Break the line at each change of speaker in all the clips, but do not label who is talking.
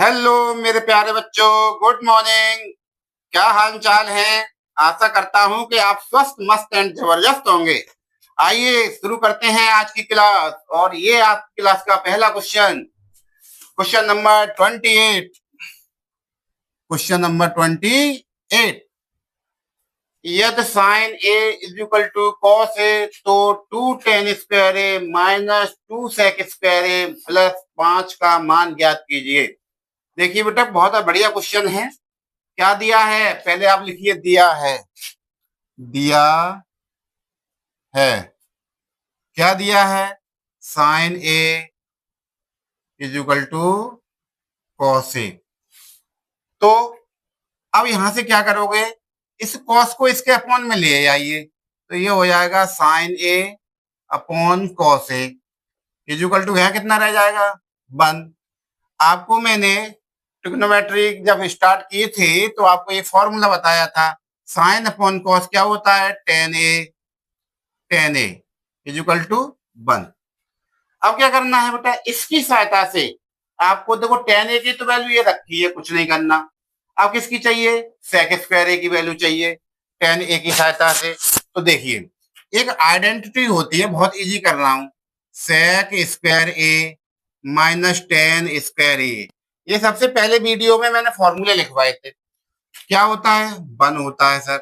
Hello मेरे प्यारे बच्चों, गुड मॉर्निंग। क्या हाल चाल है? आशा करता हूँ कि आप स्वस्थ मस्त एंड जबरदस्त होंगे। आइए शुरू करते हैं आज की क्लास। और ये आज की क्लास का पहला question, question number 28। Question number 28, यदि sine A is equal to cos A तो 2 tan² ए माइनस 2 sec² ए प्लस 5 का मान ज्ञात कीजिए। देखिए बेटा, बहुत बढ़िया क्वेश्चन है। क्या दिया है पहले आप लिखिए। दिया है। क्या दिया है? Sine A is equal to cos A. तो अब यहां से क्या करोगे? इस कॉस को इसके अपॉन में ले आइए, तो ये हो जाएगा sine A upon cos A is equal to, यहाँ कितना रह जाएगा? 1। आपको मैंने ट्रिग्नोमेट्री जब स्टार्ट किए थे तो आपको ये फॉर्मूला बताया था, साइन अपॉन कॉस क्या होता है? Tan A is equal to 1। अब क्या करना है बेटा? इसकी सहायता से आपको देखो, tan a की तो वैल्यू ये रखी है, कुछ नहीं करना। अब किसकी चाहिए? sec² a की वैल्यू चाहिए tan a की सहायता से। तो देखिए, एक आइडेंटिटी होती है, बहुत इजी कर रहा हूं, sec² a minus tan² a। ये सबसे पहले वीडियो में मैंने फॉर्मूले लिखवाए थे। क्या होता है? 1 होता है सर।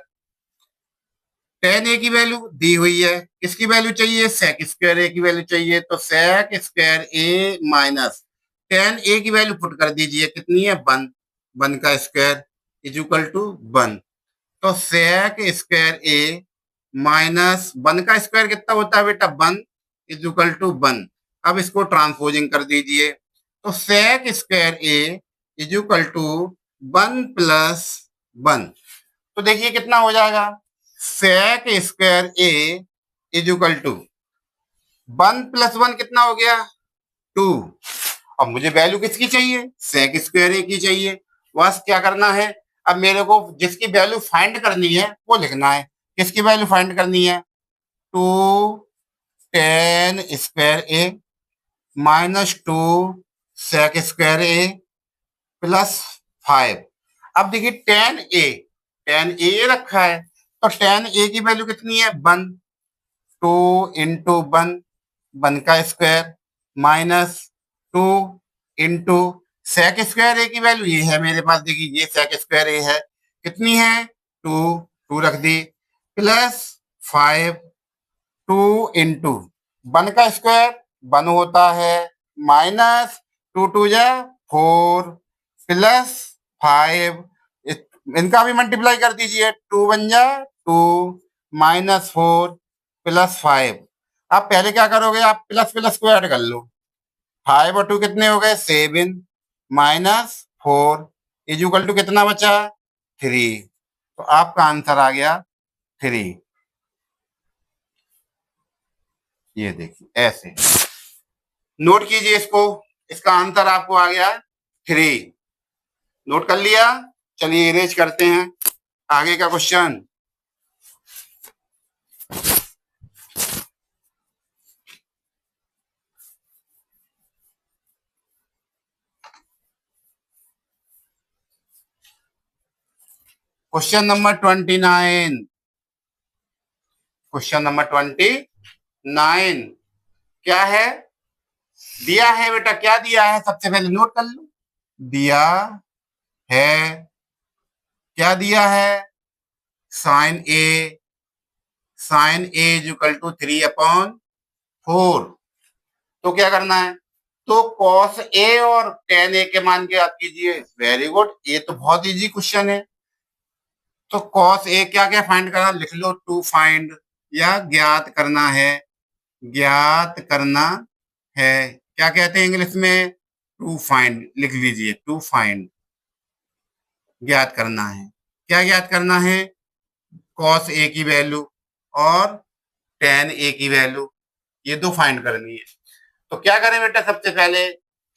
tan a की वैल्यू दी हुई है, किसकी वैल्यू चाहिए? sec² a की वैल्यू चाहिए। तो sec² a minus tan a की वैल्यू पुट कर दीजिए, कितनी है? 1। 1 का स्क्वायर इज इक्वल टू 1। तो sec² a माइनस 1 का स्क्वायर कितना होता है बेटा? 1 इज इक्वल टू 1। अब इसको ट्रांसपोजिंग कर दीजिए, तो sec² a is equal to 1 plus 1। तो देखिए कितना हो जाएगा? sec² a is equal to 1 plus 1 कितना हो गया? 2। अब मुझे वैल्यू किसकी चाहिए? sec² a की चाहिए। बस क्या करना है, अब मेरे को जिसकी वैल्यू फाइंड करनी है वो लिखना है। किसकी वैल्यू फाइंड करनी है? 2 tan² a minus 2 sec² a plus 5। अब देखिए tan a रखा है, तो tan a की वैल्यू कितनी है? 1। 2 इंटू 1, 1 का square minus 2 into sec² a की वैल्यू ये है मेरे पास। देखिए ये sec² a है, कितनी है? 2। 2 रख दी, प्लस 5। 2 इंटू 1 का स्क्वायर 1 होता है, माइनस 2 2 जा 4 प्लस 5। इनका भी मल्टीप्लाई कर दीजिए, 2 1 जा 2 माइनस 4 प्लस 5। आप पहले क्या करोगे? आप प्लस प्लस को ऐड कर लो। 5 और 2 कितने हो गए? 7 माइनस 4 इज इक्वल टू कितना बचा? 3। तो आपका आंसर आ गया 3। ये देखिए ऐसे नोट कीजिए इसको। इसका आंसर आपको आ गया 3। नोट कर लिया? चलिए इरेज करते हैं आगे का question. Question number 29। Question number 29 क्या है? दिया है बेटा, क्या दिया है? सबसे पहले नोट कर लो। दिया है, क्या दिया है? Sine A is equal to 3/4। तो क्या करना है? तो कॉस ए और टेन ए के मान ज्ञात कीजिए। वेरी गुड, ये तो बहुत इजी क्वेश्चन है। तो कॉस ए क्या क्या फाइंड करना? लिख लो, टू फाइंड या ज्ञात करना है। ज्ञात करना है, क्या कहते हैं इंग्लिश में? To find. लिख लीजिए, टू फाइंड, ज्ञात करना है। क्या ज्ञात करना है? कॉस ए की वैल्यू और टेन ए की वैल्यू, ये दो फाइंड करनी है। तो क्या करें बेटा? सबसे पहले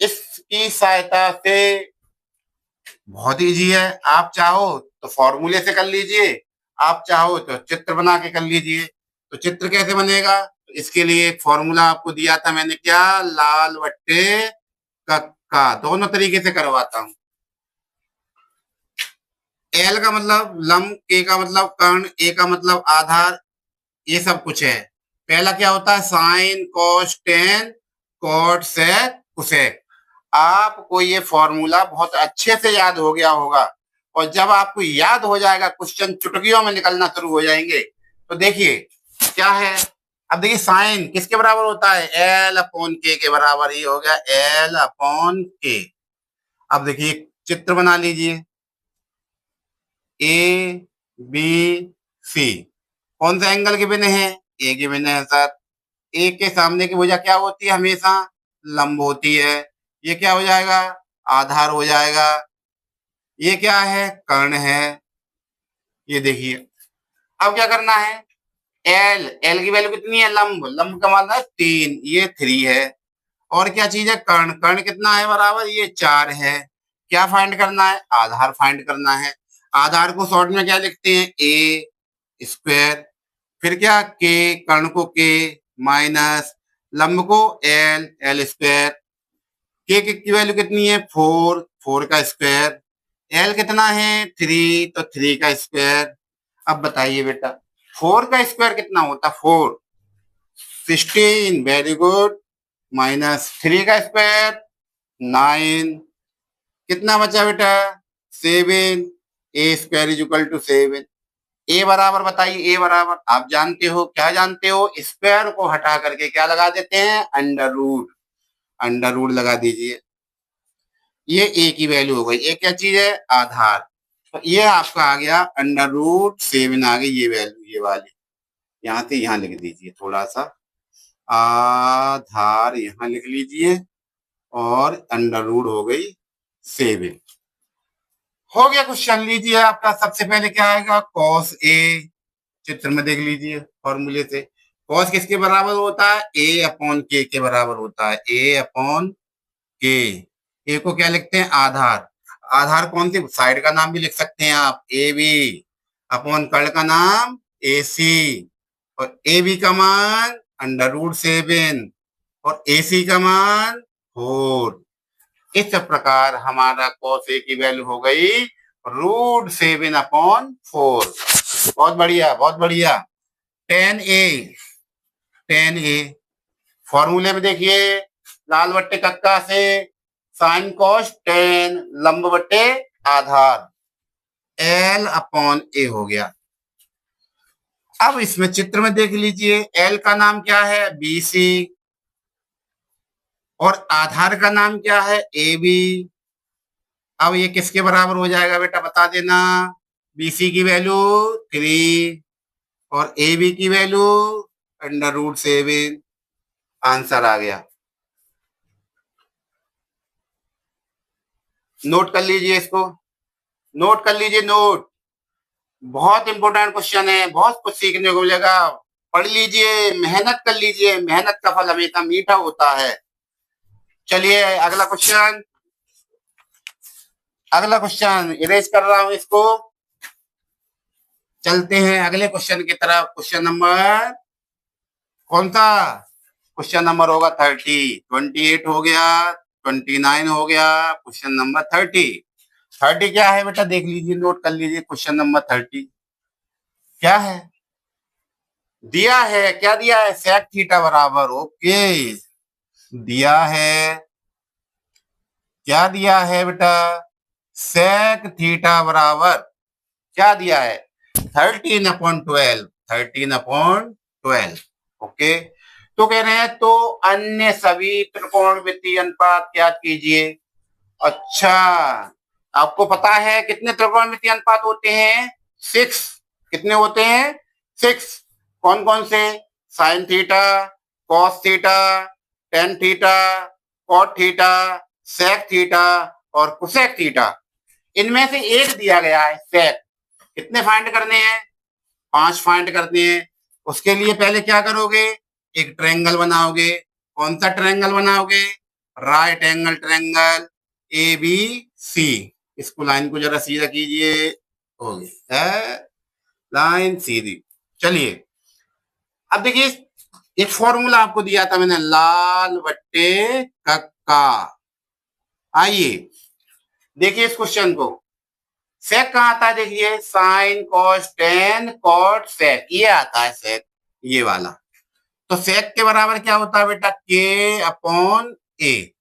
इसकी सहायता से, बहुत इजी है, आप चाहो तो फॉर्मूले से कर लीजिए, आप चाहो तो चित्र बना के कर लीजिए। तो चित्र कैसे बनेगा? तो इसके लिए एक फॉर्मूला आपको दिया था मैंने, क्या? लाल बट्टे का, दोनों तरीके से करवाता हूं। एल का मतलब लंब, के का मतलब कर्ण, ए का मतलब आधार, ये सब कुछ है। पहला क्या होता है, साइन, कॉस, टेन, कॉट, सेक, कुसेक। आपको ये फॉर्मूला बहुत अच्छे से याद हो गया होगा, और जब आपको याद हो जाएगा क्वेश्चन चुटकियों में निकलना शुरू हो जाएंगे। तो देखिए क्या है, अब देखिए साइन किसके बराबर होता है, एल अपॉन के बराबर। ये हो गया एल अपॉन के। अब देखिए चित्र बना लीजिए, ए बी सी, कौन सा एंगल गिवन है, ए गिवन है सर। ए के सामने की भुजा क्या होती है, हमेशा लंब होती है। ये क्या हो जाएगा, आधार हो जाएगा। ये क्या है, कर्ण है। ये देखिए अब क्या करना है, एल, एल की वैल्यू कितनी है, लंब, लंब का मतलब है 3, ये 3 है। और क्या चीज है, कर्ण, कर्ण कितना है बराबर, ये 4 है। क्या फाइंड करना है, आधार फाइंड करना है। आधार को शॉर्ट में क्या लिखते हैं, ए स्क्वायर, फिर क्या के, कर्ण को के माइनस, लंब को एल, एल स्क्वायर। के की वैल्यू कितनी है, 4, 4 का स्क्वायर। एल कितना है, 3, तो 3 का स्क्वायर। अब बताइए बेटा 4 का स्क्वायर कितना होता, 4, 16, वेरी गुड, माइनस 3 का स्क्वायर 9, कितना बचा बेटा, 7, ए स्क्वायर इज इक्वल टू 7। ए बराबर बताइए, ए बराबर आप जानते हो, क्या जानते हो, स्क्वायर को हटा करके क्या लगा देते हैं, अंडर रूट, अंडर रूट लगा दीजिए। ये ए की वैल्यू हो गई, ए क्या चीज है, आधार। तो ये आपका आ गया अंडर रूट 7 आ गई ये वैल्यू, ये वाली। यहाँ से यहाँ लिख दीजिए थोड़ा सा, आधार यहाँ लिख लीजिए, और अंडर रूट हो गई 7। हो गया क्वेश्चन। लीजिए आपका सबसे पहले क्या आएगा, कॉस ए, चित्र में देख लीजिए फॉर्मूले से। कॉस किसके बराबर होता है, ए अपॉन के बराबर होता है, ए अपॉन के। ए को क्या लिखते हैं, आधार। आधार कौन सी साइड का नाम भी लिख सकते हैं आप, ए बी, अपॉन कर्ण का नाम ए सी, और ए बी का मान अंडर रूट 7, और ए सी का मान 4। इस प्रकार हमारा कॉस ए की वैल्यू हो गई √7/4। बहुत बढ़िया, बहुत बढ़िया। टेन ए, टेन ए फॉर्मूले में देखिए, लाल बट्टे कक्का से साइन कॉस टेन, लंब बट्टे आधार, एल अपॉन ए हो गया। अब इसमें चित्र में देख लीजिए, एल का नाम क्या है, बी सी, और आधार का नाम क्या है, ए बी। अब ये किसके बराबर हो जाएगा बेटा बता देना, बीसी की वैल्यू 3, और ए बी की वैल्यू अंडर रूट 7। आंसर आ गया। नोट कर लीजिए इसको, नोट कर लीजिए, नोट। बहुत इंपॉर्टेंट क्वेश्चन है, बहुत कुछ सीखने को मिलेगा। पढ़ लीजिए, मेहनत कर लीजिए, मेहनत का फल हमेशा मीठा होता है। चलिए अगला क्वेश्चन, अगला क्वेश्चन इरेज कर रहा हूं इसको। चलते हैं अगले क्वेश्चन की तरफ। क्वेश्चन नंबर कौन सा, क्वेश्चन नंबर होगा 30, 28 हो गया, 29 हो गया, क्वेश्चन नंबर 30। 30 क्या है बेटा देख लीजिए, नोट कर लीजिए। क्वेश्चन नंबर 30 क्या है, दिया है, क्या दिया है, सेक थीटा बराबर, ओके, दिया है, क्या दिया है बेटा, सेक थीटा बराबर क्या दिया है, 13/12, 13/12। ओके, तो कह रहे हैं तो अन्य सभी त्रिकोणमितीय अनुपात ज्ञात कीजिए। अच्छा, आपको पता है कितने त्रिकोणमितीय अनुपात होते हैं, 6। कितने होते हैं, 6। कौन कौन से, sine theta, cos theta, tan theta, cot theta, sec theta, और कुसेक थीटा। इनमें से एक दिया गया है सेक। कितने फाइंड करने हैं, 5 फाइंड करने हैं। उसके लिए पहले क्या करोगे, एक ट्रायंगल बनाओगे। कौन सा ट्रायंगल बनाओगे, right angle triangle A B C. इसको लाइन को जरा सीधा कीजिए, हो गई लाइन सीधी। चलिए अब देखिए, एक फॉर्मूला आपको दिया था मैंने, लाल बट्टे कक्का। आइए देखिए इस क्वेश्चन को, सेक कहाँ आता है, देखिए sine cos tan cot sec, ये आता है सेक, ये वाला। तो सेक के बराबर क्या होता है बेटा, के अपॉन ए।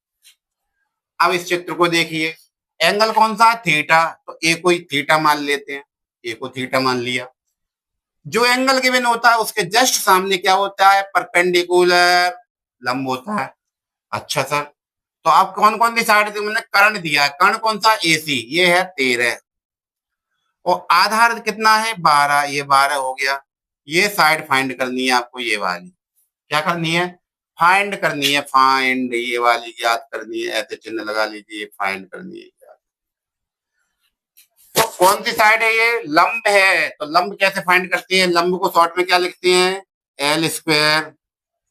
अब इस चित्र को देखिए, एंगल कौन सा है, थीटा, तो ए को ही थीटा मान लेते हैं, ए को थीटा मान लिया। जो एंगल गिवन होता है उसके जस्ट सामने क्या होता है, परपेंडिकुलर, लंब होता है। अच्छा सर, तो आप कौन कौन सी साइड मैंने कर्ण दिया है, कर्ण कौन सा, एसी, ये है 13, और आधार कितना है 12, ये 12 हो गया। ये साइड फाइंड करनी है आपको, ये वाली क्या करनी है, फाइंड करनी है, फाइंड, ये वाली याद करनी है, ऐसे चिन्ह लगा लीजिए, फाइंड करनी है। तो कौन सी साइड है, ये लंब है, तो लंब कैसे फाइंड करते हैं, लंब को शॉर्ट में क्या लिखते हैं, L square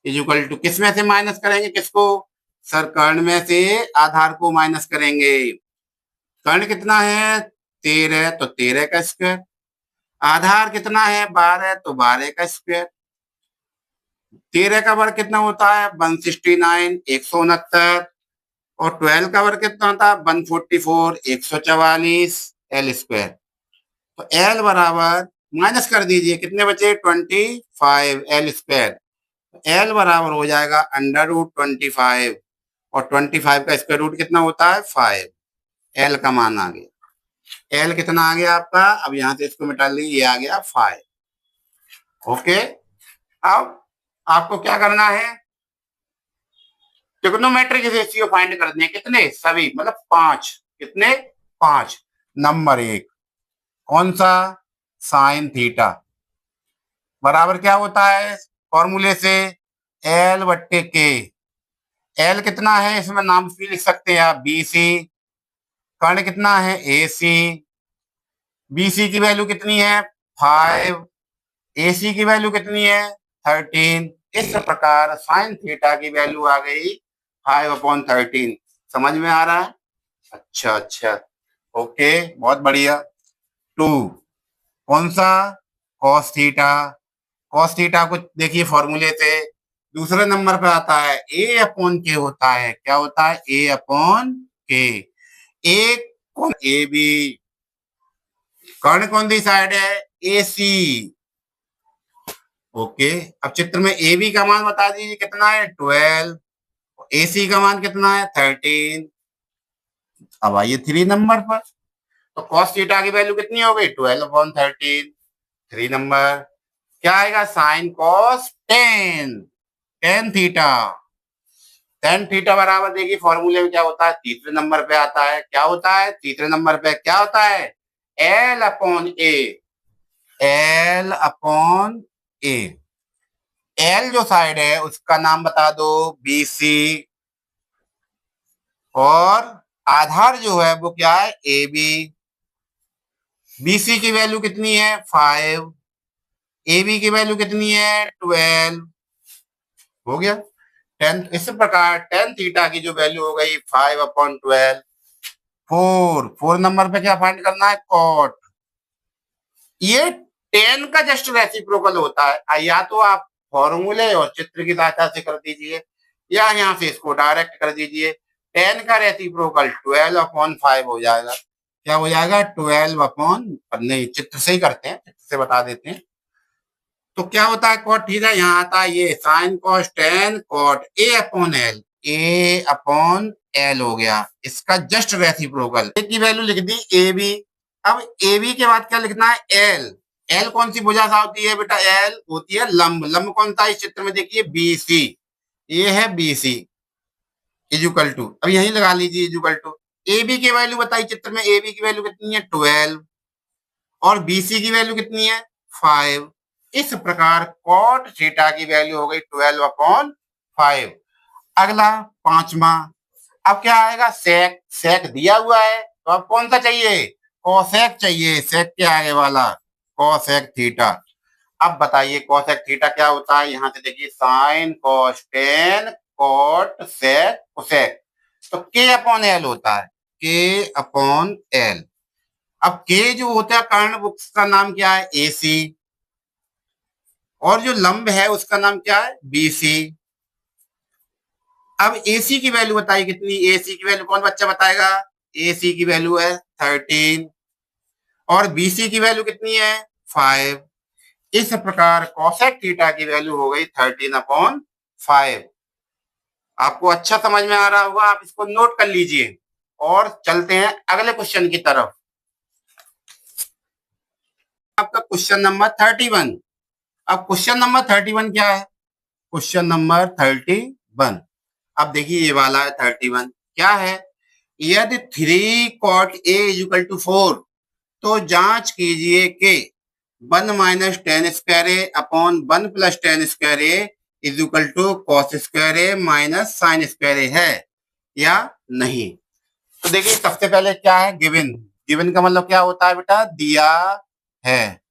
is equal to, किस में से माइनस करेंगे, किसको, सर कर्ण में से आधार को माइनस करेंगे। कर्ण कितना है 13, तो 13 का स्क्वायर, आधार कितना है 12, तो 12 का स्क्वायर, 13 का वर्ग कितना होता है 169, 169, और 12 का वर्ग कितना होता है 144, 144, एल स्क्वायर। तो एल बराबर माइनस कर दीजिए, कितने बचे 25, एल स्क्वायर, एल बराबर हो जाएगा अंडर रूट 25, और 25 का स्क्वायर रूट कितना होता है 5, एल का मान आ गया। एल कितना आ गया आपका, अब यहां से इसको मिटा लीजिए, ये आ गया 5। ओके, अब आपको क्या करना है, ट्रिग्नोमेट्रिक रेशियो फाइंड करने, कितने, सभी, मतलब 5, कितने 5। नंबर 1 कौन सा, साइन थीटा बराबर क्या होता है, फॉर्मूले से एल बट्टे के, एल कितना है, इसमें नाम भी लिख सकते हैं आप, बी सी, कर्ण कितना है ए सी, बी सी की वैल्यू कितनी है 5, ए सी की वैल्यू कितनी है 13। इस प्रकार साइन थीटा की वैल्यू आ गई 5/13। समझ में आ रहा है, अच्छा अच्छा, ओके, बहुत बढ़िया। 2 कौन सा, कॉस थीटा, कॉस थीटा को देखिए फॉर्मूले से दूसरे नंबर पे आता है ए अपॉन के होता है, क्या होता है ए अपॉन के। एक कौन, ए बी, कर्ण कौन सी साइड है ए सी। ओके, अब चित्र में ए बी का मान बता दीजिए कितना है 12, ए सी का मान कितना है 13। अब आइए 3 नंबर पर, तो कॉस थीटा की वैल्यू कितनी हो गई 12/13, 3 नंबर क्या आएगा, sign cos 10, tan theta, tan theta बराबर देखिए फॉर्मूले में क्या होता है, तीसरे नंबर पे आता है, क्या होता है तीसरे नंबर पे, क्या होता है एल अपॉन ए, एल अपॉन ए। एल जो साइड है उसका नाम बता दो बी सी, और आधार जो है वो क्या है ए बी। बी सी की वैल्यू कितनी है 5, ए बी की वैल्यू कितनी है 12, हो गया 10। इस प्रकार टेन थीटा की जो वैल्यू हो गई 5/12। 4 नंबर पे क्या फाइंड करना है, कॉट, ये 10 का जस्ट रेसिप्रोकल होता है, या तो आप फॉर्मूले और चित्र की सहायता से कर दीजिए, या यहाँ से इसको डायरेक्ट कर दीजिए। 10 का रेसिप्रोकल 12/5 हो जाएगा, क्या हो जाएगा 12 नहीं, चित्र से ही करते हैं, चित्र से बता देते हैं। तो क्या होता है कॉट थीटा, यहाँ आता है ये sine cos 10 cot A upon L, A upon L हो गया, इसका जस्ट रेसिप्रोकल। ए की वैल्यू लिख दी ए बी, अब ए बी के बाद क्या लिखना है एल, एल कौन सी भुजा सा होती है बेटा, एल होती है लंब, लंब कौन सा इस चित्र में देखिए बी सी, ये है बी सी इजुकल टू, अब यही लगा लीजिए इजुकल टू, ए बी की वैल्यू बताइए चित्र में, ए बी की वैल्यू कितनी है 12, और बी सी की वैल्यू कितनी है 5। इस प्रकार कॉट थीटा की वैल्यू हो गई 12/5। अगला 5वां, अब क्या आएगा सेक, सेक दिया हुआ है तो अब कौन सा चाहिए, कोसेक चाहिए, सेक के आगे वाला कोसेक थीटा। अब बताइए कोसेक थीटा क्या होता है, यहां से देखिए sine cos 10 cot sec cosec, तो के अपॉन एल होता है, के अपॉन एल। अब के जो होता है कर्ण, उसका नाम क्या है ए सी, और जो लंब है उसका नाम क्या है बी सी। अब AC की वैल्यू बताइए कितनी, AC की वैल्यू कौन बच्चा बताएगा? AC की वैल्यू है 13 और BC की वैल्यू कितनी है 5। इस प्रकार कोसेक थीटा की वैल्यू हो गई 13/5। आपको अच्छा समझ में आ रहा होगा, आप इसको नोट कर लीजिए और चलते हैं अगले क्वेश्चन की तरफ। आपका क्वेश्चन नंबर 31। अब क्वेश्चन नंबर 31 क्या है? क्वेश्चन नंबर 31, अब देखिए ये वाला है 31, क्या है? यदि 3 cot A = 4 तो जांच कीजिए कि 1 - tan² A/1 + tan² A = cos² A - sin² है या नहीं। तो देखिए सबसे पहले क्या है, गिवन। गिवन का मतलब क्या होता है बेटा? दिया है।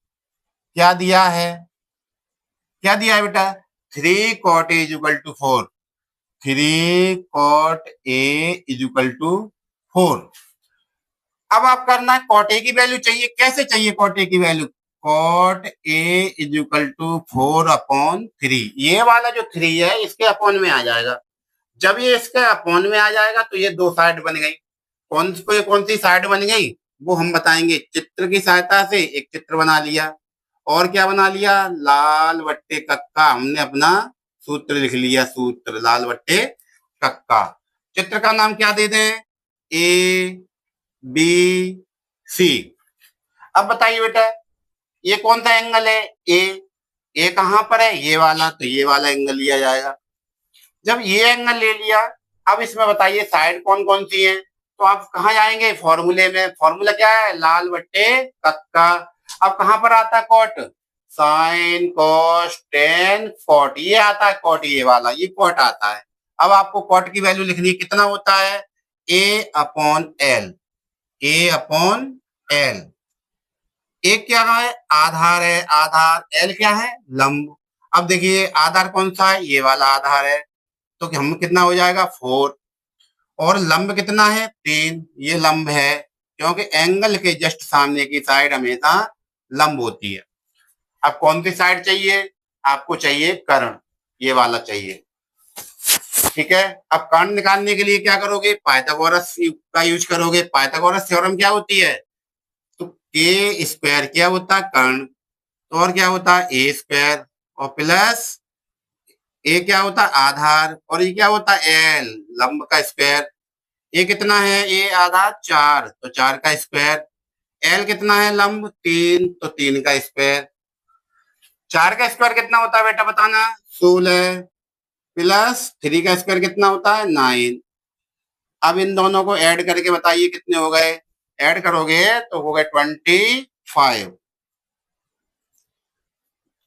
क्या दिया है? क्या दिया है बेटा? 3 cot A = 4। 3 cot A = 4। अब आप करना है cot A की वैल्यू चाहिए। कैसे चाहिए cot A की वैल्यू? cot A = 4/3। ये वाला जो 3 है इसके अपॉन में आ जाएगा। जब ये इसके अपॉन में आ जाएगा तो ये दो साइड बन गई। कौन सी साइड बन गई वो हम बताएंगे। चित्र की सहायता से एक चित्र बना लिया और क्या बना लिया? लाल बट्टे कक्का। हमने अपना सूत्र लिख लिया, सूत्र लाल बट्टे कक्का। चित्र का नाम क्या दे दें? ABC। अब बताइए बेटा ये कौन सा एंगल है? ए कहां पर है? ये वाला, तो ये वाला एंगल लिया जाएगा। जब ये एंगल ले लिया, अब इसमें बताइए साइड कौन कौन सी है? तो आप कहाँ जाएंगे? फॉर्मूले में। फॉर्मूला क्या है? लाल बट्टे कक्का। अब कहां पर आता है cot? Sine cos tan cot, ये आता है कॉट, ये वाला ये कॉट आता है। अब आपको कॉट की वैल्यू लिखनी है, कितना होता है? A/L। A/L। एक क्या है? आधार है, आधार। L क्या है? लंब। अब देखिए आधार कौन सा है? ये वाला आधार है। तो हम कितना हो जाएगा? 4। और लंब कितना है? 3। ये लंब है क्योंकि एंगल के जस्ट सामने की साइड हमेशा लंब होती है। अब कौन सी साइड चाहिए? आपको चाहिए कर्ण, ये वाला चाहिए। ठीक है। अब कर्ण निकालने के लिए क्या करोगे? पाइथागोरस का यूज करोगे। पाइथागोरस थ्योरम क्या होती है? तो k² क्या होता है? कर्ण। तो और क्या होता है? A² और प्लस ए क्या होता है? आधार। और ये क्या होता है? L, लंब का स्क्वायर। ये कितना है? ए आधार 4, तो 4 का स्क्वायर। L कितना है? लंब 3, तो 3 का स्क्वायर। 4 का स्क्वायर कितना होता है बेटा बताना? 16 प्लस 3 का स्क्वायर कितना होता है? 9। अब इन दोनों को ऐड करके बताइए कितने हो गए? ऐड करोगे तो हो गए 25।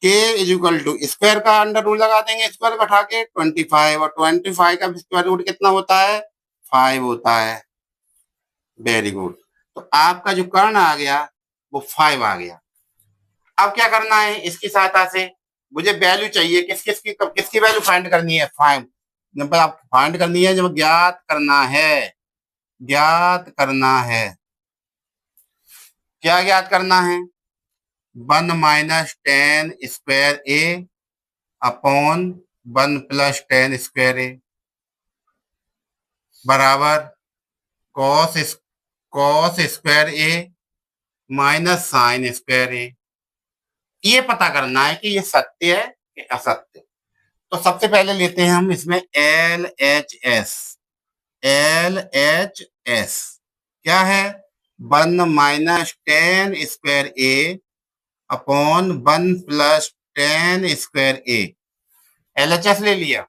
k = स्क्वायर का अंडर रूट लगा देंगे, स्क्वायर को उठा के 25, और 25 का स्क्वायर रूट कितना होता है? 5 होता है। Very good. तो आपका जो कर्ण आ गया वो 5 आ गया। अब क्या करना है? इसकी सहायता से मुझे वैल्यू चाहिए। किसकी वैल्यू फाइंड करनी है? 5 नंबर आप फाइंड करनी है, जब ज्ञात करना है। ज्ञात करना है। क्या ज्ञात करना है? 1 - tan² A/1 + tan² A बराबर cos² A - sin² A। ये पता करना है कि ये सत्य है कि असत्य। तो सबसे पहले लेते हैं हम इसमें LHS। LHS क्या है? 1 - tan² A/1 + tan² A। LHS ले लिया।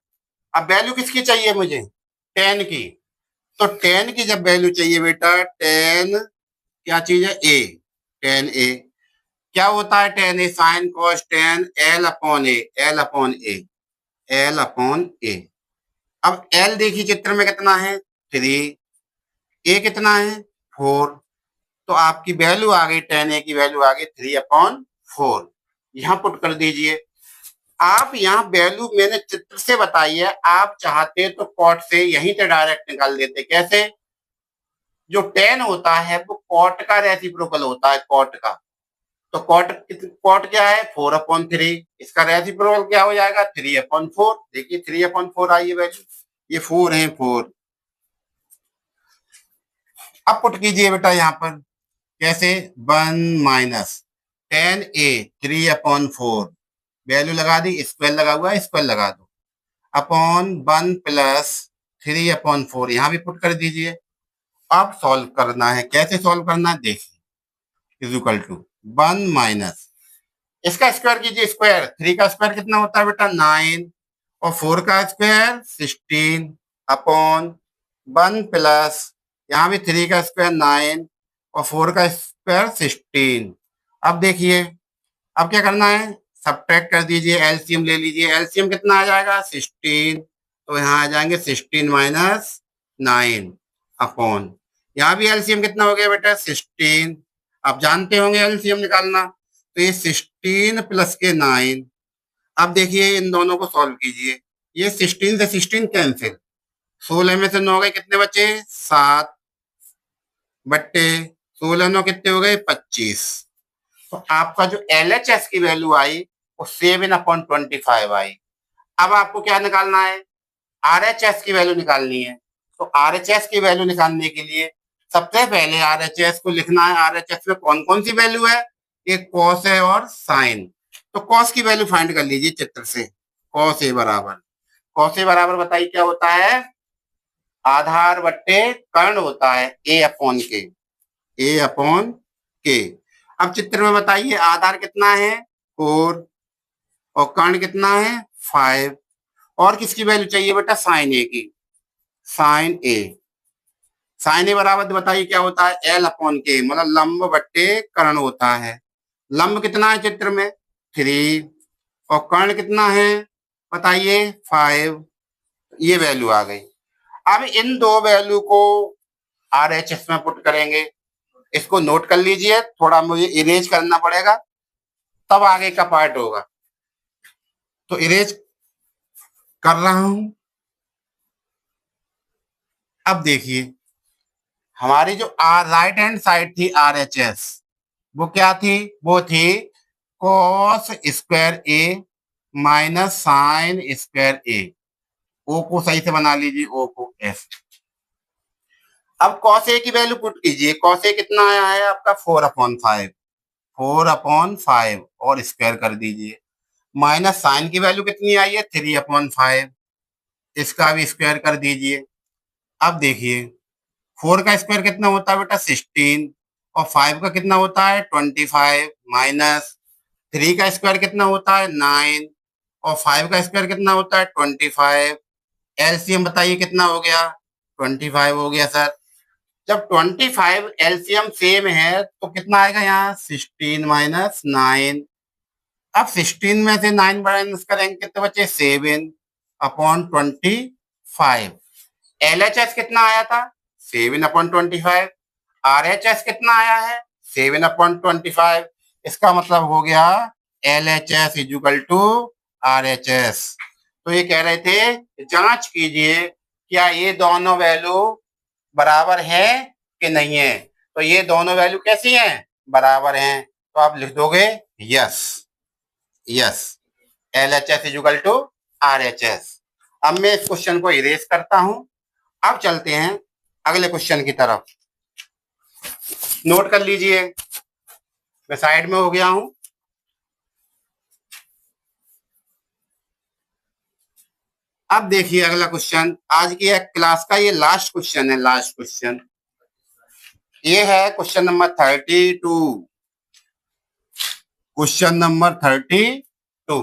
अब वैल्यू किसकी चाहिए मुझे? टेन की। तो टेन की जब वैल्यू चाहिए बेटा, टेन क्या चीज है? ए। टेन ए क्या होता है? Tan A sine cos tan L/A। L/A। L/A। अब L देखिए चित्र में कितना है? 3। ए कितना है? 4। तो आपकी वैल्यू आ गई, टेन ए की वैल्यू आ गई 3/4। यहाँ पुट कर दीजिए। आप यहाँ वैल्यू मैंने चित्र से बताई है, आप चाहते तो कॉट से यहीं से डायरेक्ट निकाल देते। कैसे? जो टेन होता है वो कॉट का रेसिप्रोकल होता है, कॉट का। तो कॉट क्या है? 4/3। इसका रेसिप्रोकल क्या हो जाएगा? 3/4। देखिए 3/4 आई है वैल्यू। ये 4 है 4। अब पुट कीजिए बेटा यहाँ पर कैसे 1 माइनस 10a 3/4 वैल्यू लगा दी, स्क्वायर लगा हुआ है, स्क्वायर लगा दो अपॉन 1 प्लस 3/4 यहाँ भी पुट कर दीजिए। अब सॉल्व करना है, कैसे सॉल्व करना है देखिए, इज इक्वल टू 1 माइनस इसका स्क्वायर कीजिए, स्क्वायर 3 का स्क्वायर कितना होता है बेटा 9 और 4 का स्क्वायर 16 अपॉन 1 प्लस यहाँ भी 3 का स्क्वायर 9 और 4 का स्क्वायर 16। अब देखिए अब क्या करना है, सब्ट्रैक्ट कर दीजिए, एलसीएम ले लीजिए। एलसीएम कितना आ जाएगा 16, तो यहाँ आ जाएंगे 16 माइनस 9 अपॉन यहाँ भी एलसीएम कितना हो गया बेटा 16। आप जानते होंगे एलसीएम निकालना, तो ये 16 प्लस के 9। अब देखिए इन दोनों को सॉल्व कीजिए, ये 16 से 16 कैंसिल, 16 में से 9 गए, कितने बचे 7 बट्टे 16 9 कितने हो गए 25। तो आपका जो LHS की वैल्यू आई वो 7/25 आई। अब आपको क्या निकालना है, RHS की वैल्यू निकालनी है। तो RHS की वैल्यू निकालने के लिए सबसे पहले RHS को लिखना है। RHS में कौन कौन सी वैल्यू है, एक कॉस है और साइन। तो कॉस की वैल्यू फाइंड कर लीजिए चित्र से। कॉस ए बराबर बताइए क्या होता है, आधार बट्टे कर्ण होता है A/K। अब चित्र में बताइए आधार कितना है 4 और कर्ण कितना है 5, और किसकी वैल्यू चाहिए बेटा साइन ए की। साइन ए बराबर बताइए क्या होता है L/K, मतलब लंब बट्टे कर्ण होता है। लंब कितना है चित्र में 3 और कर्ण कितना है बताइए 5, ये वैल्यू आ गई। अब इन दो वैल्यू को RHS में पुट करेंगे। इसको नोट कर लीजिए, थोड़ा मुझे इरेज करना पड़ेगा तब आगे का पार्ट होगा, तो इरेज कर रहा हूं। अब देखिए हमारी जो राइट हैंड साइड थी RHS, वो क्या थी, वो थी कॉस स्क्वायर ए माइनस साइन स्क्वायर ए। ओ को सही से बना लीजिए, ओ को एस। अब कॉस ए की वैल्यू पुट कीजिए, कॉस ए कितना आया है आपका 4/5 और स्क्वायर कर दीजिए। माइनस साइन की वैल्यू कितनी आई है 3/5, इसका भी स्क्वायर कर दीजिए। अब देखिए 4 का स्क्वायर कितना होता है बेटा 16 और 5 का कितना होता है 25, माइनस 3 का स्क्वायर कितना होता है 9 और 5 का स्क्वायर कितना होता है 25। एलसीएम बताइए कितना हो गया 25 हो गया सर। जब 25 एलसीएम सेम है तो कितना आएगा यहाँ 16 माइनस 9। अब 16 में से 9 माइनस करेंगे कितने बचे 7/25। LHS कितना आया था 7/25, RHS कितना आया है 7/25। इसका मतलब हो गया LHS इक्वल टू RHS। तो ये कह रहे थे जांच कीजिए क्या ये दोनों वैल्यू बराबर है कि नहीं है। तो ये दोनों वैल्यू कैसी हैं, बराबर हैं। तो आप लिख दोगे yes LHS equal to RHS। अब मैं इस क्वेश्चन को इरेज करता हूं। अब चलते हैं अगले क्वेश्चन की तरफ। नोट कर लीजिए, मैं साइड में हो गया हूं। अब देखिए अगला क्वेश्चन, आज की क्लास का ये लास्ट क्वेश्चन है। लास्ट क्वेश्चन ये है क्वेश्चन नंबर 32। क्वेश्चन नंबर 32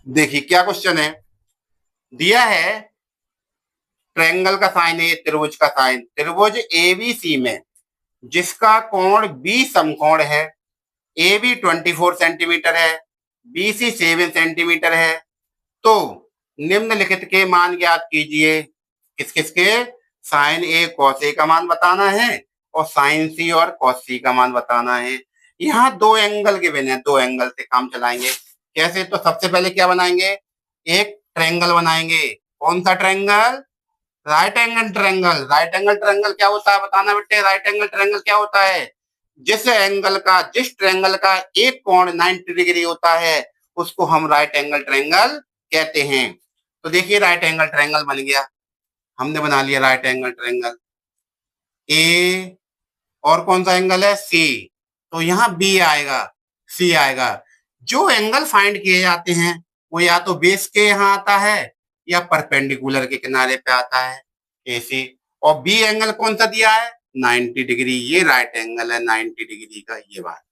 देखिए क्या क्वेश्चन है, दिया है ट्रायंगल का साइन है, त्रिभुज का साइन। त्रिभुज एबीसी में जिसका कोण बी समकोण है, ए बी 24 सेंटीमीटर है, बी सी 7 सेंटीमीटर है, तो निम्नलिखित के मान ज्ञात कीजिए। किस किस के, साइन ए कॉस ए का मान बताना है और साइन सी और कॉस सी का मान बताना है। यहाँ दो एंगल के बिना दो एंगल से काम चलाएंगे। कैसे, तो सबसे पहले क्या बनाएंगे, एक ट्रायंगल बनाएंगे। कौन सा triangle, right angle triangle. Right angle triangle क्या होता है बताना बेटे। राइट एंगल ट्रायंगल क्या होता है, जिस ट्रायंगल का एक कोण 90 डिग्री होता है उसको हम राइट एंगल ट्रायंगल कहते हैं। तो देखिए राइट एंगल ट्रायंगल बन गया, हमने बना लिया राइट एंगल ट्रायंगल। ए और कौन सा एंगल है, सी, तो यहाँ बी आएगा, सी आएगा। जो एंगल फाइंड किए जाते हैं वो या तो बेस के यहाँ आता है या परपेंडिकुलर के किनारे पे आता है, ऐसे। और बी एंगल कौन सा दिया है, 90 डिग्री, ये राइट एंगल है 90 डिग्री का, ये बात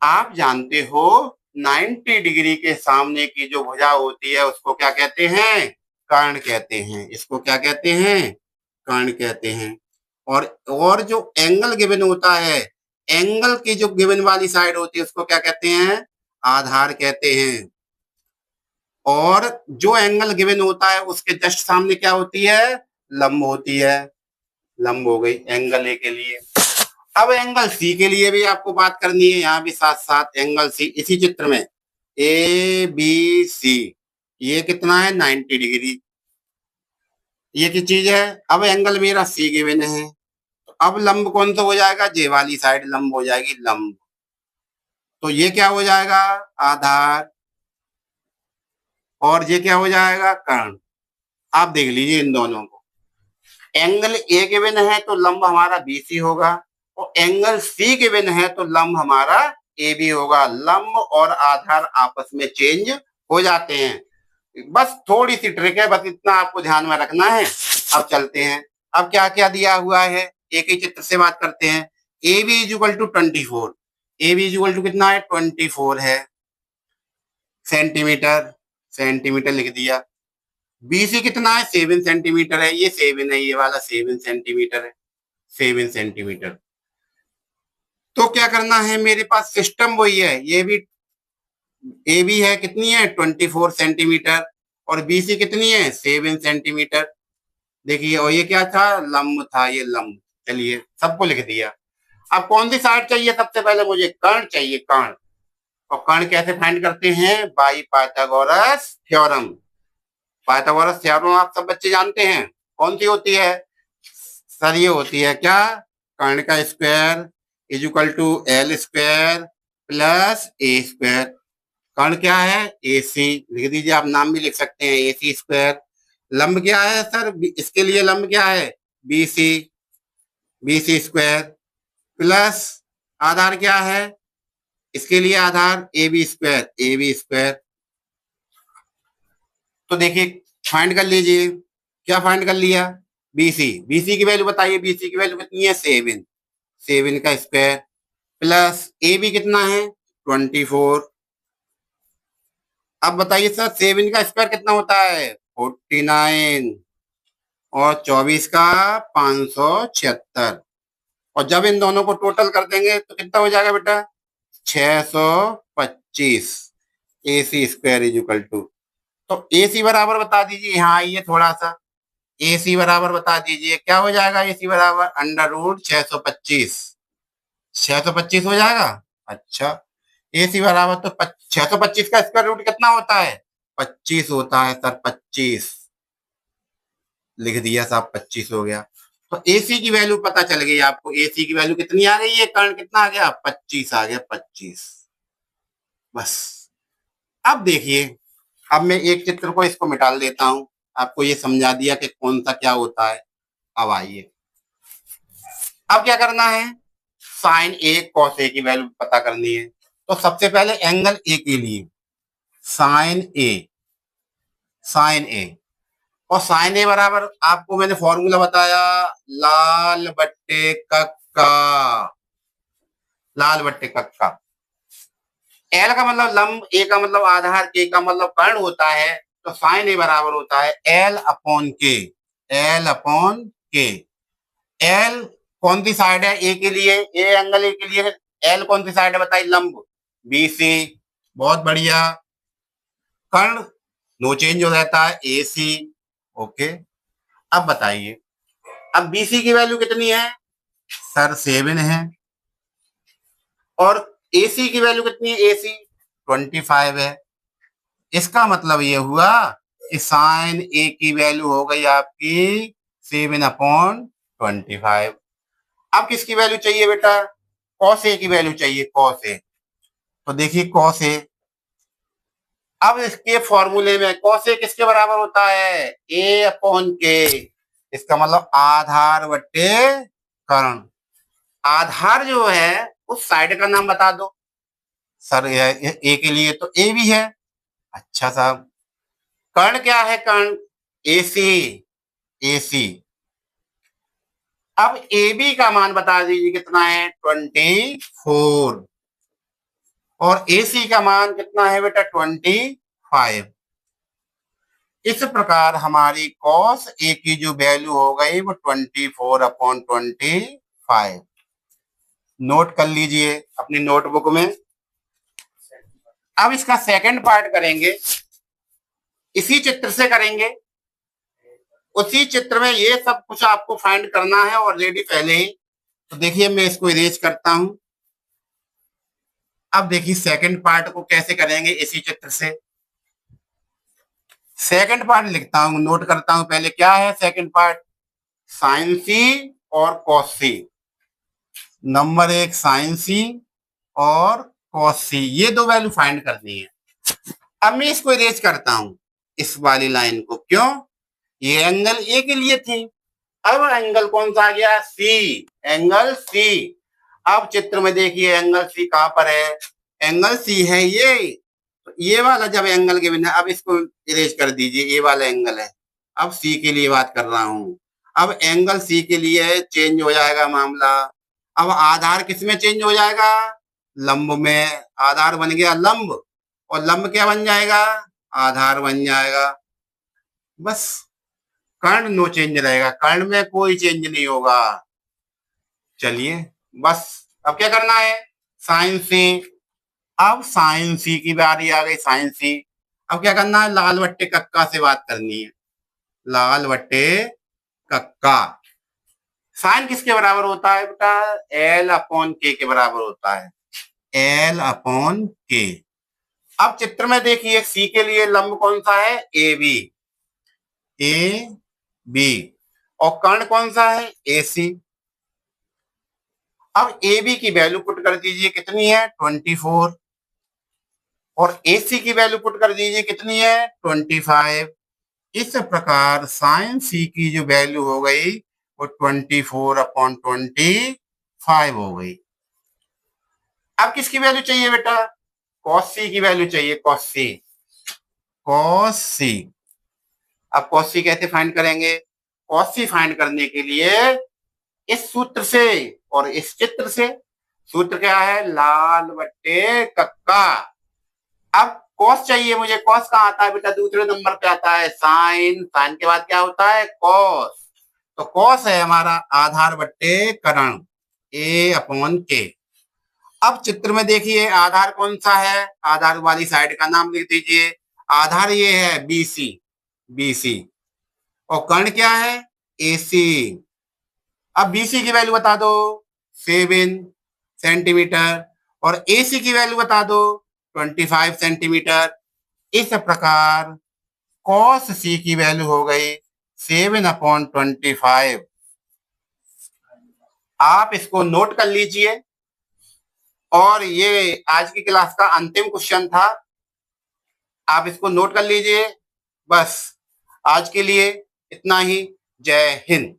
आप जानते हो। 90 डिग्री के सामने की जो भुजा होती है उसको क्या कहते हैं, कर्ण कहते हैं। इसको क्या कहते हैं, कर्ण कहते हैं। और जो एंगल गिवन होता है, एंगल की जो गिवन वाली साइड होती है उसको क्या कहते हैं, आधार कहते हैं। और जो एंगल गिवन होता है उसके जस्ट सामने क्या होती है, लंब होती है। लंब हो गई एंगल ए के लिए। अब एंगल सी के लिए भी आपको बात करनी है, यहाँ भी साथ साथ एंगल सी, इसी चित्र में ए बी सी, ये कितना है 90 डिग्री, ये की चीज है। अब एंगल मेरा सी गिवन है, तो अब लंब कौन सा हो जाएगा, जे वाली साइड लंब हो जाएगी, लंब। तो ये क्या हो जाएगा, आधार, और ये क्या हो जाएगा, कर्ण। आप देख लीजिए इन दोनों को, एंगल ए गिवन है तो लंब हमारा बीसी होगा, और एंगल सी गिवन है तो लंब हमारा ए बी होगा। लंब और आधार आपस में चेंज हो जाते हैं। बस थोड़ी सी ट्रिक है, बस इतना आपको ध्यान में रखना है। अब चलते हैं, अब क्या क्या दिया हुआ है, एक ही चित्र से बात करते हैं। A B is equal to 24, A B is equal to कितना है, 24 है सेंटीमीटर, सेंटीमीटर लिख दिया। बीसी कितना है, 7 सेंटीमीटर है, ये 7 है, ये वाला 7 सेंटीमीटर है, 7 सेंटीमीटर। तो क्या करना है, मेरे पास सिस्टम वही है, ये भी ए बी है, कितनी है 24 सेंटीमीटर, और बीसी कितनी है 7 सेंटीमीटर। देखिए, और ये क्या था, लंब था, ये लंब। चलिए सबको लिख दिया। अब कौन सी साइड चाहिए, सबसे पहले मुझे कर्ण चाहिए, कर्ण। और कर्ण कैसे फाइंड करते हैं, by Pythagoras theorem. Pythagoras theorem आप सब बच्चे जानते हैं, कौन सी होती है सर, ये होती है क्या, कर्ण का square is equal to L square plus A square. कर्ण क्या है, ए सी, लिख दीजिए, आप नाम भी लिख सकते हैं, ए सी स्क्वायर। लंब क्या है सर, इसके लिए लंब क्या है, B C, B C square, plus आधार क्या है, इसके लिए आधार A B square, A B square. तो देखिए फाइंड कर लीजिए, क्या फाइंड कर लिया, बीसी, बीसी की वैल्यू बताइए, बीसी की वैल्यू कितनी है 7, 7 का स्क्वायर, प्लस ए बी कितना है 24। अब बताइए सर 7 का स्क्वायर कितना होता है 49, और 24 का 576, और जब इन दोनों को टोटल कर देंगे तो कितना हो जाएगा बेटा 625। ए सी स्क्वायर इज इक्वल टू, तो ए सी बराबर बता दीजिए, यहाँ आइए थोड़ा सा, ए सी बराबर बता दीजिए, क्या हो जाएगा ए सी बराबर अंडर रूट 625, 625 हो जाएगा। अच्छा, ए सी बराबर तो 625 का स्क्वायर रूट कितना होता है 25 होता है सर, 25 लिख दिया साहब, 25 हो गया। तो ए सी की वैल्यू पता चल गई आपको, ए सी की वैल्यू कितनी आ गई है, कर्ण कितना आ गया 25 आ गया, 25। बस अब देखिए, अब मैं एक चित्र को इसको मिटा देता हूं, आपको ये समझा दिया कि कौन सा क्या होता है। अब आइए, अब क्या करना है, साइन ए कॉस ए की वैल्यू पता करनी है। तो सबसे पहले एंगल ए के लिए साइन ए, साइन ए, और साइन ए बराबर आपको मैंने फॉर्मूला बताया, लाल बट्टे कक्का, लाल बट्टे कक्का। एल का मतलब लंब, ए का मतलब आधार, के का मतलब कर्ण होता है, तो साइन ए बराबर होता है एल अपॉन के, एल अपॉन के। एल कौन सी साइड है ए के लिए, ए एंगल ए के लिए एल कौन सी साइड है बताइए, लंब बी सी, बहुत बढ़िया। कर्ण नो चेंज हो जाता है ए सी, ओके। अब बताइए, अब बी सी की वैल्यू कितनी है सर 7 है, और ए सी की वैल्यू कितनी है, ए सी 25 है। इसका मतलब ये हुआ कि साइन ए की वैल्यू हो गई आपकी 7/25। अब किसकी वैल्यू चाहिए बेटा, कॉस ए की वैल्यू चाहिए, कॉस ए। तो देखिए कॉस ए, अब इसके फॉर्मूले में cos A किसके बराबर होता है? A अपॉन के। इसका मतलब आधार बट्टे कर्ण। आधार जो है उस साइड का नाम बता दो सर। ए के लिए तो ए भी है। अच्छा साहब, कर्ण क्या है? कर्ण ए सी। ए सी। अब ए बी का मान बता दीजिए कितना है? 24। और ए सी का मान कितना है बेटा? 25। इस प्रकार हमारी cos ए की जो वैल्यू हो गई वो 24/25। नोट कर लीजिए अपनी नोटबुक में। अब इसका सेकंड पार्ट करेंगे, इसी चित्र से करेंगे। उसी चित्र में ये सब कुछ आपको फाइंड करना है ऑलरेडी पहले ही। तो देखिए मैं इसको इरेज करता हूं। अब देखिए सेकंड पार्ट को कैसे करेंगे इसी चित्र से। सेकंड पार्ट लिखता हूं, नोट करता हूं पहले क्या है सेकंड पार्ट। साइन सी और कॉस सी। नंबर 1 साइन सी और कॉस सी, ये दो वैल्यू फाइंड करनी है। अब मैं इसको इरेज करता हूं, इस वाली लाइन को। क्यों? ये एंगल ए के लिए थी। अब एंगल कौन सा आ गया? सी। Angle C. अब चित्र में देखिए एंगल सी कहां पर है? एंगल सी है ये। तो ये वाला जब एंगल के बिना, अब इसको इरेज कर दीजिए, ये वाला एंगल है। अब सी के लिए बात कर रहा हूं। अब एंगल सी के लिए चेंज हो जाएगा मामला। अब आधार किस में चेंज हो जाएगा? लंब में। आधार बन गया लंब, और लंब क्या बन जाएगा? आधार बन जाएगा। बस कर्ण नो चेंज रहेगा, कर्ण में कोई चेंज नहीं होगा। चलिए बस अब क्या करना है? साइन सी। अब साइन सी की बारी आ गई। साइन सी। अब क्या करना है? लाल बट्टे कक्का से बात करनी है। लाल बट्टे कक्का। साइन किसके बराबर होता है बेटा? एल अपॉन के के बराबर होता है। एल अपॉन के। अब चित्र में देखिए सी के लिए लंब कौन सा है? A B. A B. और कर्ण कौन सा है? A C. अब ए बी की वैल्यू पुट कर दीजिए, कितनी है? 24। और ए सी की वैल्यू पुट कर दीजिए, कितनी है? 25। इस प्रकार साइन सी की जो वैल्यू हो गई वो 24/25 हो गई। अब किसकी वैल्यू चाहिए बेटा? कॉस सी की वैल्यू चाहिए। कॉस सी। कॉस सी। अब कॉस सी कैसे फाइंड करेंगे? कॉस सी फाइंड करने के लिए इस सूत्र से और इस चित्र से। सूत्र क्या है? लाल बट्टे कक्का। अब कॉस चाहिए मुझे। कॉस कहाँ आता है बेटा? दूसरे नंबर पे आता है साइन। साइन के बाद क्या होता है? कॉस। तो कॉस है हमारा आधार बट्टे कर्ण, ए अपॉन के। अब चित्र में देखिए आधार कौन सा है? आधार वाली साइड का नाम लिख दीजिए। आधार ये है बी सी। बी सी। और कर्ण क्या है? A C. अब बी सी की वैल्यू बता दो, 7 सेंटीमीटर। और ए सी की वैल्यू बता दो, 25 सेंटीमीटर। इस प्रकार कॉस सी की वैल्यू हो गई 7/25। आप इसको नोट कर लीजिए। और ये आज की क्लास का अंतिम क्वेश्चन था, आप इसको नोट कर लीजिए। बस आज के लिए इतना ही। जय हिंद।